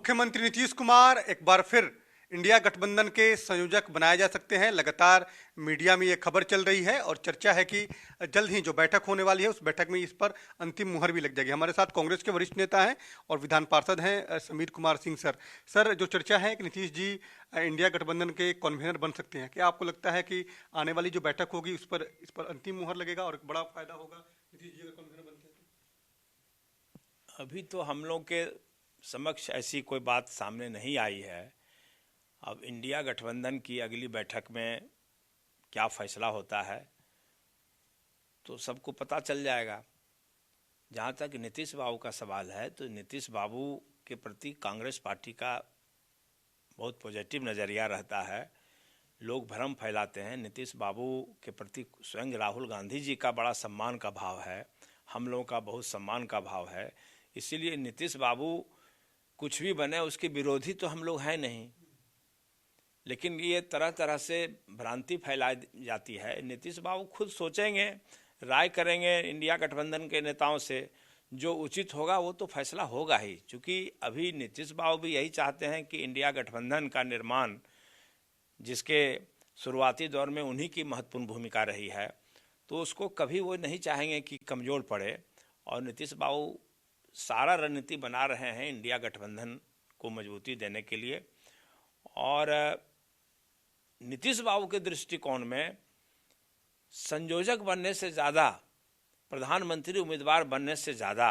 मुख्यमंत्री नीतीश कुमार एक बार फिर इंडिया गठबंधन के संयोजक बनाए जा सकते हैं। लगातार मीडिया में ये खबर चल रही है और चर्चा है कि जल्द ही जो बैठक होने वाली है उस बैठक में इस पर अंतिम मुहर भी लग जाएगी। हमारे साथ कांग्रेस के वरिष्ठ नेता हैं और विधान पार्षद हैं समीर कुमार सिंह सर। सर, जो चर्चा है कि नीतीश जी इंडिया गठबंधन के कन्वीनर बन सकते हैं, क्या आपको लगता है कि आने वाली जो बैठक होगी इस पर अंतिम मुहर लगेगा और एक बड़ा फायदा होगा नीतीश जी अगर कन्वीनर बनते हैं तो? अभी तो हम लोग के समक्ष ऐसी कोई बात सामने नहीं आई है। अब इंडिया गठबंधन की अगली बैठक में क्या फैसला होता है तो सबको पता चल जाएगा। जहाँ तक नीतीश बाबू का सवाल है तो नीतीश बाबू के प्रति कांग्रेस पार्टी का बहुत पॉजिटिव नज़रिया रहता है। लोग भ्रम फैलाते हैं। नीतीश बाबू के प्रति स्वयं राहुल गांधी जी का बड़ा सम्मान का भाव है, हम लोगों का बहुत सम्मान का भाव है। इसीलिए नीतीश बाबू कुछ भी बने उसके विरोधी तो हम लोग हैं नहीं, लेकिन ये तरह तरह से भ्रांति फैलाई जाती है। नीतीश बाबू खुद सोचेंगे, राय करेंगे इंडिया गठबंधन के नेताओं से, जो उचित होगा वो तो फैसला होगा ही। क्योंकि अभी नीतीश बाबू भी यही चाहते हैं कि इंडिया गठबंधन का निर्माण, जिसके शुरुआती दौर में उन्हीं की महत्वपूर्ण भूमिका रही है, तो उसको कभी वो नहीं चाहेंगे कि कमज़ोर पड़े। और नीतीश बाबू सारा रणनीति बना रहे हैं इंडिया गठबंधन को मजबूती देने के लिए। और नीतीश बाबू के दृष्टिकोण में संयोजक बनने से ज़्यादा, प्रधानमंत्री उम्मीदवार बनने से ज़्यादा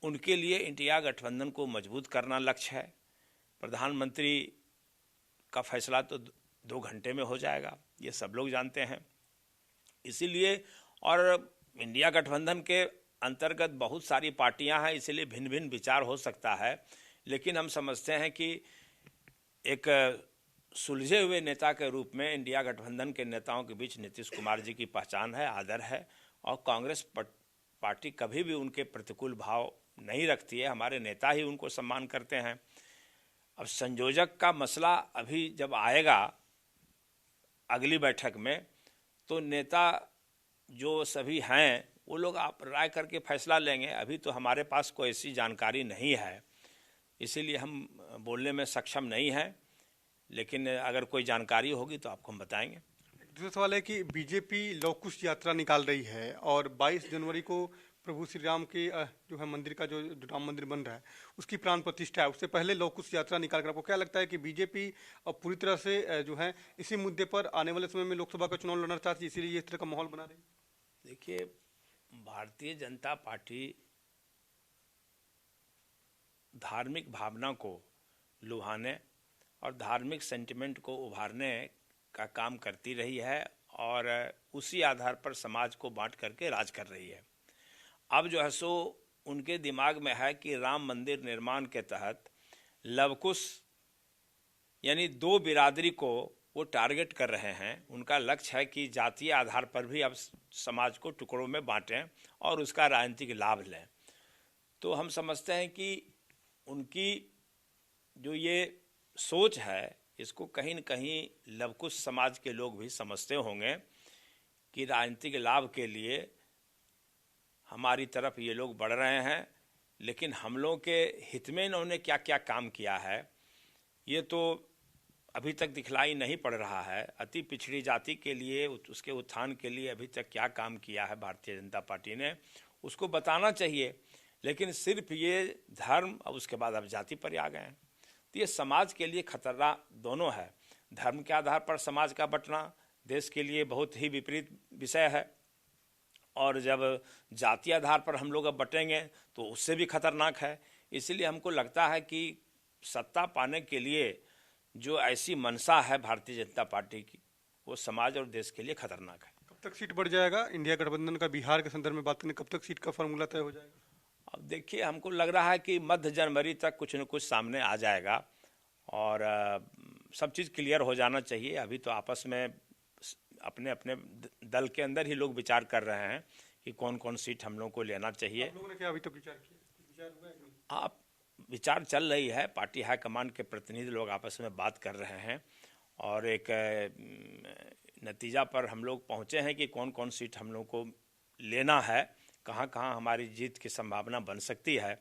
उनके लिए इंडिया गठबंधन को मजबूत करना लक्ष्य है। प्रधानमंत्री का फैसला तो 2 घंटे में हो जाएगा, ये सब लोग जानते हैं। इसीलिए, और इंडिया गठबंधन के अंतर्गत बहुत सारी पार्टियां हैं, इसलिए भिन्न भिन्न विचार हो सकता है। लेकिन हम समझते हैं कि एक सुलझे हुए नेता के रूप में इंडिया गठबंधन के नेताओं के बीच नीतीश कुमार जी की पहचान है, आदर है। और कांग्रेस पार्टी कभी भी उनके प्रतिकूल भाव नहीं रखती है। हमारे नेता ही उनको सम्मान करते हैं। अब संयोजक का मसला अभी जब आएगा अगली बैठक में, तो नेता जो सभी हैं वो लोग आप राय करके फैसला लेंगे। अभी तो हमारे पास कोई ऐसी जानकारी नहीं है, इसीलिए हम बोलने में सक्षम नहीं हैं। लेकिन अगर कोई जानकारी होगी तो आपको हम बताएंगे। दूसरा सवाल है कि बीजेपी लव कुश यात्रा निकाल रही है और 22 जनवरी को प्रभु श्री राम के जो है मंदिर का जो राम मंदिर बन रहा है उसकी प्राण प्रतिष्ठा है। उससे पहले लव कुश यात्रा निकाल कर, आपको क्या लगता है कि बीजेपी अब पूरी तरह से जो है इसी मुद्दे पर आने वाले समय में लोकसभा का चुनाव लड़ना चाहती है, इसीलिए ये इस तरह का माहौल बना रही है? देखिए, भारतीय जनता पार्टी धार्मिक भावना को लुभाने और धार्मिक सेंटिमेंट को उभारने का काम करती रही है और उसी आधार पर समाज को बांट करके राज कर रही है। अब जो है सो उनके दिमाग में है कि राम मंदिर निर्माण के तहत लवकुश यानी 2 बिरादरी को वो टारगेट कर रहे हैं। उनका लक्ष्य है कि जातीय आधार पर भी अब समाज को टुकड़ों में बांटें और उसका राजनीतिक लाभ लें। तो हम समझते हैं कि उनकी जो ये सोच है, इसको कहीं न कहीं लवकुश समाज के लोग भी समझते होंगे कि राजनीतिक लाभ के लिए हमारी तरफ ये लोग बढ़ रहे हैं। लेकिन हम लोग के हित में इन्होंने क्या क्या काम किया है ये तो अभी तक दिखलाई नहीं पड़ रहा है। अति पिछड़ी जाति के लिए, उसके उत्थान के लिए अभी तक क्या काम किया है भारतीय जनता पार्टी ने, उसको बताना चाहिए। लेकिन सिर्फ ये धर्म, अब उसके बाद अब जाति पर आ गए हैं, तो ये समाज के लिए खतरा दोनों है। धर्म के आधार पर समाज का बंटना देश के लिए बहुत ही विपरीत विषय है, और जब जातीय आधार पर हम लोग अब बटेंगे तो उससे भी खतरनाक है। इसलिए हमको लगता है कि सत्ता पाने के लिए जो ऐसी मंशा है भारतीय जनता पार्टी की, वो समाज और देश के लिए खतरनाक है। कब तक सीट बढ़ जाएगा इंडिया गठबंधन का? बिहार के संदर्भ में बात करें, कब तक सीट का फार्मूला तय हो जाएगा? अब देखिए, हमको लग रहा है कि मध्य जनवरी तक कुछ न कुछ सामने आ जाएगा और सब चीज़ क्लियर हो जाना चाहिए। अभी तो आपस में अपने अपने दल के अंदर ही लोग विचार कर रहे हैं कि कौन कौन सीट हम लोग को लेना चाहिए। आप लोगों ने क्या अभी तक विचार किया? विचार हुआ है? आप विचार चल रही है, पार्टी हाईकमान के प्रतिनिधि लोग आपस में बात कर रहे हैं और एक नतीजा पर हम लोग पहुंचे हैं कि कौन कौन सीट हम लोग को लेना है, कहाँ कहाँ हमारी जीत की संभावना बन सकती है।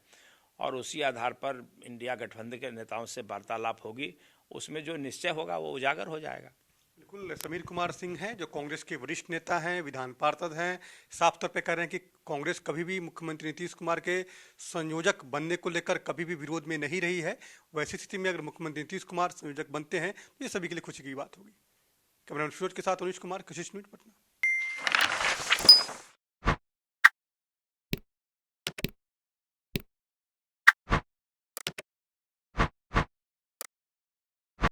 और उसी आधार पर इंडिया गठबंधन के नेताओं से वार्तालाप होगी। उसमें जो निश्चय होगा वो उजागर हो जाएगा। बिल्कुल, समीर कुमार सिंह हैं जो कांग्रेस के वरिष्ठ नेता हैं, विधान पार्षद हैं, साफ तौर पे कह रहे हैं कि कांग्रेस कभी भी मुख्यमंत्री नीतीश कुमार के संयोजक बनने को लेकर कभी भी विरोध में नहीं रही है। वैसी स्थिति में अगर मुख्यमंत्री नीतीश कुमार संयोजक बनते हैं तो ये सभी के लिए खुशी की बात होगी। कैमरामैन फिरोज के साथ अनिश कुमार, कशिश न्यूज, पटना।